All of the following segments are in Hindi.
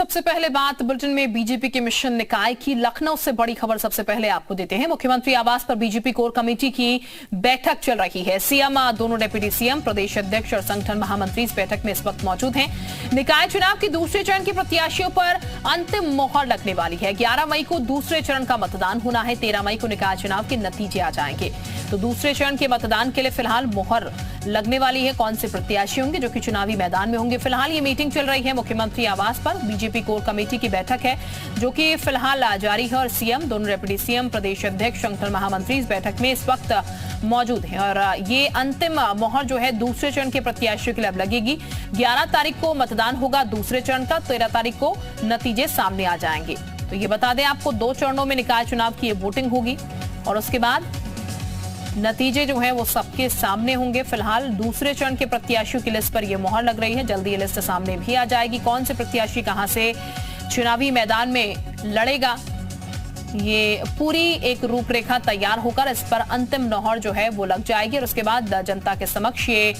सबसे पहले बात बुलेटिन में बीजेपी के मिशन निकाय की लखनऊ से बड़ी खबर सबसे पहले आपको देते हैं। मुख्यमंत्री आवास पर बीजेपी कोर कमेटी की बैठक चल रही है। सीएम, दोनों डिप्टी सीएम, प्रदेश अध्यक्ष और संगठन महामंत्री इस बैठक में इस वक्त मौजूद हैं। निकाय चुनाव के दूसरे चरण के प्रत्याशियों पर अंतिम मोहर लगने वाली है। 11 मई को दूसरे चरण का मतदान होना है। 13 मई को निकाय चुनाव के नतीजे आ जाएंगे। तो दूसरे चरण के मतदान के लिए फिलहाल मोहर लगने वाली है। कौन से प्रत्याशी होंगे जो कि चुनावी मैदान में होंगे, फिलहाल ये मीटिंग चल रही है मुख्यमंत्री आवास पर। बीजेपी कोर कमेटी की बैठक है जो कि फिलहाल जारी है और सीएम, दोनों डिप्टी सीएम, प्रदेश अध्यक्ष, संगठन महामंत्री इस बैठक में इस वक्त मौजूद हैं। और ये अंतिम मोहर जो है दूसरे चरण के प्रत्याशियों के लिए अब लगेगी। 11 तारीख को मतदान होगा दूसरे चरण का, 13 तारीख को नतीजे सामने आ जाएंगे। तो ये बता दें आपको, 2 चरणों में निकाय चुनाव की वोटिंग होगी और उसके बाद नतीजे जो है वो सबके सामने होंगे। फिलहाल दूसरे चरण के प्रत्याशियों की लिस्ट पर यह मोहर लग रही है। जल्दी ये लिस्ट सामने भी आ जाएगी। कौन से प्रत्याशी कहां से चुनावी मैदान में लड़ेगा, ये पूरी एक रूपरेखा तैयार होकर इस पर अंतिम मोहर जो है वो लग जाएगी और उसके बाद जनता के समक्ष ये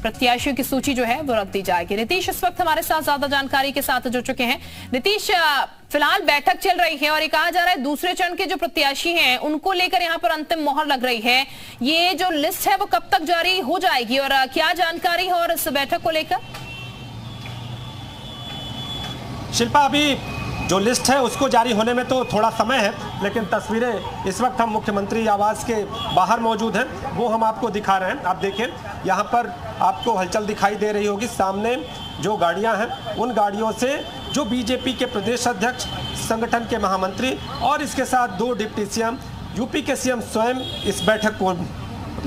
प्रत्याशियों की सूची जो है वो रख दी जाएगी। नीतीश इस वक्त हमारे साथ ज्यादा जानकारी के साथ जुड़ चुके हैं। नीतीश, फिलहाल बैठक चल रही है और ये कहा जा रहा है दूसरे चरण के जो प्रत्याशी हैं उनको लेकर यहाँ पर अंतिम मोहर लग रही है। ये जो लिस्ट है वो कब तक जारी हो जाएगी और क्या जानकारी है और इस बैठक को लेकर? शिल्पा, अभी जो लिस्ट है उसको जारी होने में तो थोड़ा समय है, लेकिन तस्वीरें इस वक्त हम मुख्यमंत्री आवास के बाहर मौजूद हैं वो हम आपको दिखा रहे हैं। आप देखें, यहाँ पर आपको हलचल दिखाई दे रही होगी। सामने जो गाड़ियाँ हैं उन गाड़ियों से जो बीजेपी के प्रदेश अध्यक्ष, संगठन के महामंत्री और इसके साथ 2 डिप्टी सीएम, यूपी के सीएम स्वयं इस बैठक को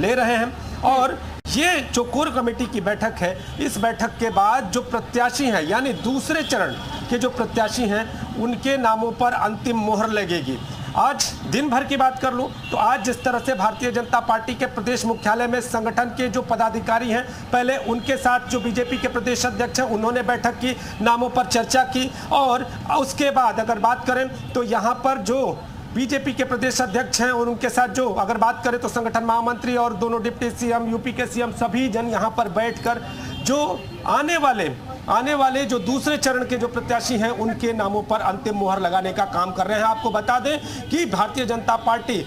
ले रहे हैं। और ये जो कोर कमेटी की बैठक है, इस बैठक के बाद जो प्रत्याशी हैं यानी दूसरे चरण के जो प्रत्याशी हैं उनके नामों पर अंतिम मोहर लगेगी। आज दिन भर की बात कर लूं तो आज जिस तरह से भारतीय जनता पार्टी के प्रदेश मुख्यालय में संगठन के जो पदाधिकारी हैं, पहले उनके साथ जो बीजेपी के प्रदेश अध्यक्ष हैं उन्होंने बैठक की, नामों पर चर्चा की और उसके बाद अगर बात करें तो यहाँ पर जो बीजेपी के प्रदेश अध्यक्ष हैं और उनके साथ जो अगर बात करें तो संगठन महामंत्री और दोनों डिप्टी सीएम, यूपी के सीएम, सभी जन यहाँ पर बैठकर जो आने वाले जो दूसरे चरण के जो प्रत्याशी हैं उनके नामों पर अंतिम मोहर लगाने का काम कर रहे हैं। आपको बता दें कि भारतीय जनता पार्टी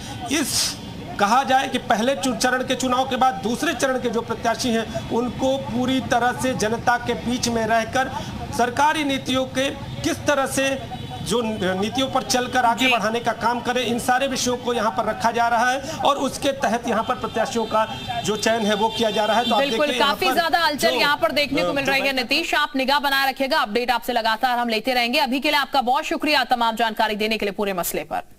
कहा जाए कि पहले चरण के चुनाव के बाद दूसरे चरण के जो प्रत्याशी हैं उनको पूरी तरह से जनता के बीच में रहकर सरकारी नीतियों के किस तरह से जो नीतियों पर चलकर आगे बढ़ाने का काम करें, इन सारे विषयों को यहाँ पर रखा जा रहा है और उसके तहत यहाँ पर प्रत्याशियों का जो चयन है वो किया जा रहा है। तो बिल्कुल काफी ज्यादा हलचल यहाँ पर देखने को मिल रही है। नीतीश, आप निगाह बनाए रखिएगा, अपडेट आपसे लगातार हम लेते रहेंगे। अभी के लिए आपका बहुत शुक्रिया तमाम जानकारी देने के लिए पूरे मसले पर।